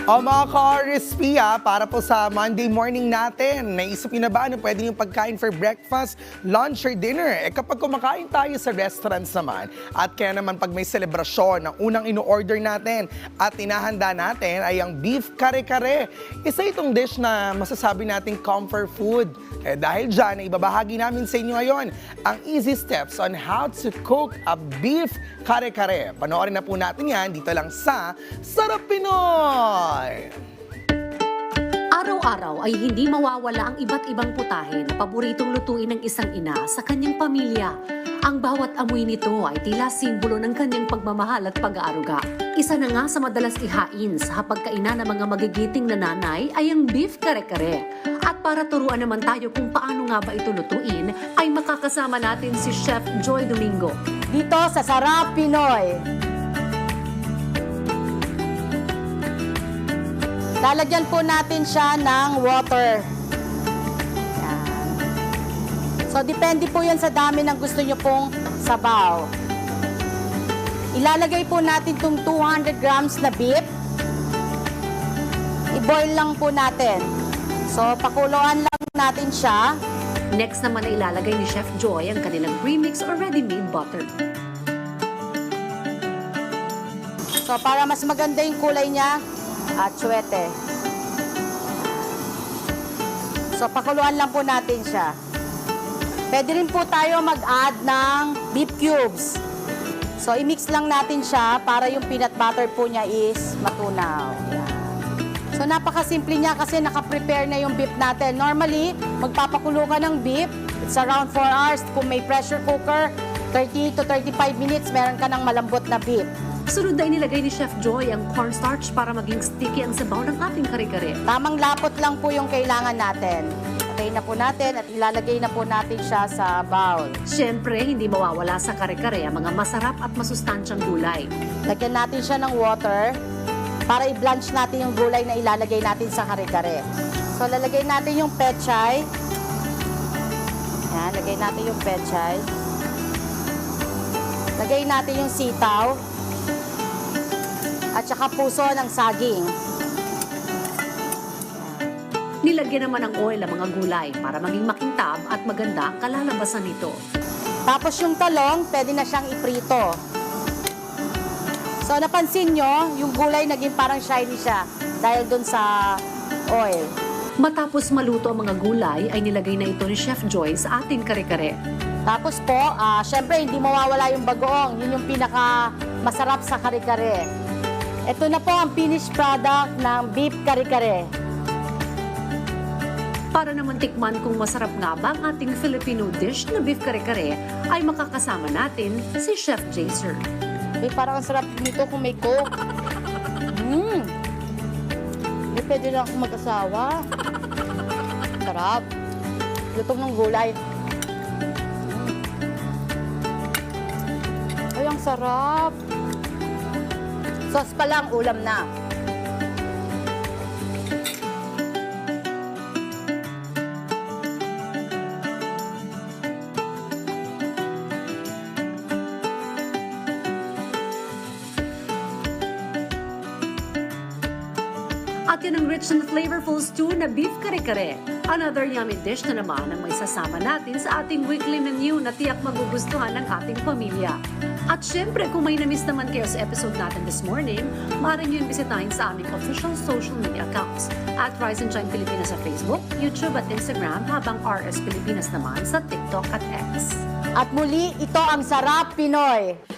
O mga ka-RSP, para po sa Monday morning natin, naisip niyo na ba ano pwede yung pagkain for breakfast, lunch, or dinner? Kapag kumakain tayo sa restaurants naman, at kaya naman pag may selebrasyon, ang unang ino-order natin at inahanda natin ay ang beef kare-kare. Isa itong dish na masasabi nating comfort food. Dahil dyan, ibabahagi namin sa inyo ngayon ang easy steps on how to cook a beef kare-kare. Panoorin na po natin yan dito lang sa Sarap Pinoy! Araw-araw ay hindi mawawala ang iba't ibang putahe na paboritong lutuin ng isang ina sa kanyang pamilya. Ang bawat amoy nito ay tila simbolo ng kanyang pagmamahal at pag-aaruga. Isa na nga sa madalas ihain sa hapagkainan ng mga magigiting na nanay ay ang beef kare-kare. At para turuan naman tayo kung paano nga ba ito lutuin, ay makakasama natin si Chef Joy Domingo. Dito sa Sarap Pinoy. Lalagyan po natin siya ng water. Yan. So, depende po yan sa dami ng gusto nyo pong sabaw. Ilalagay po natin itong 200 grams na beef. I-boil lang po natin. So, pakuluan lang natin siya. Next naman ay ilalagay ni Chef Joy ang kanilang premix or ready-made butter. So, para mas maganda yung kulay niya, at suwete. So, pakuluan lang po natin siya. Pwede rin po tayo mag-add ng beef cubes. So, i-mix lang natin siya para yung peanut butter po niya is matunaw. Yan. So, napakasimple niya kasi nakaprepare na yung beef natin. Normally, magpapakulo ka ng beef. It's around 4 hours. Kung may pressure cooker, 30 to 35 minutes, meron ka ng malambot na beef. Sunod na inilagay ni Chef Joy ang cornstarch para maging sticky ang sabaw ng ating kare-kare. Tamang lapot lang po yung kailangan natin. Patay na po natin at ilalagay na po natin siya sa bowl. Siyempre, hindi mawawala sa kare-kare ang mga masarap at masustansyang gulay. Lagyan natin siya ng water para i-blanch natin yung gulay na ilalagay natin sa kare-kare. So, lalagay natin yung pechay. Yan, lagay natin yung pechay. Lagay natin yung sitaw. At saka puso ng saging. Nilagyan naman ng oil ang mga gulay para maging makintab at maganda ang kalalabasan nito. Tapos yung talong, pwede na siyang iprito. So napansin nyo, yung gulay naging parang shiny siya dahil dun sa oil. Matapos maluto ang mga gulay, ay nilagay na ito ni Chef Joy sa ating kare-kare. Tapos po, syempre hindi mawawala yung bagoong. Yun yung pinaka masarap sa kare-kare. Ito na po ang finished product ng beef kare-kare. Para naman tikman kung masarap nga ba ang ating Filipino dish na beef kare-kare, ay makakasama natin si Chef Jaser. Parang ang sarap nito kung may coke. Pwede lang akong mag-asawa. Sarap. Lutong ng gulay. Ay, ang sarap. Sauce pa lang, ulam na. At yan ang rich and flavorful stew na beef kare-kare. Another yummy dish na naman ang may sasama natin sa ating weekly menu na tiyak magugustuhan ng ating pamilya. At syempre, kung may na-miss naman kayo sa episode natin this morning, maaari nyo yung bisitahin sa aming official social media accounts at Rise and Shine Pilipinas sa Facebook, YouTube at Instagram, habang RS Pilipinas naman sa TikTok at X. At muli, ito ang Sarap Pinoy.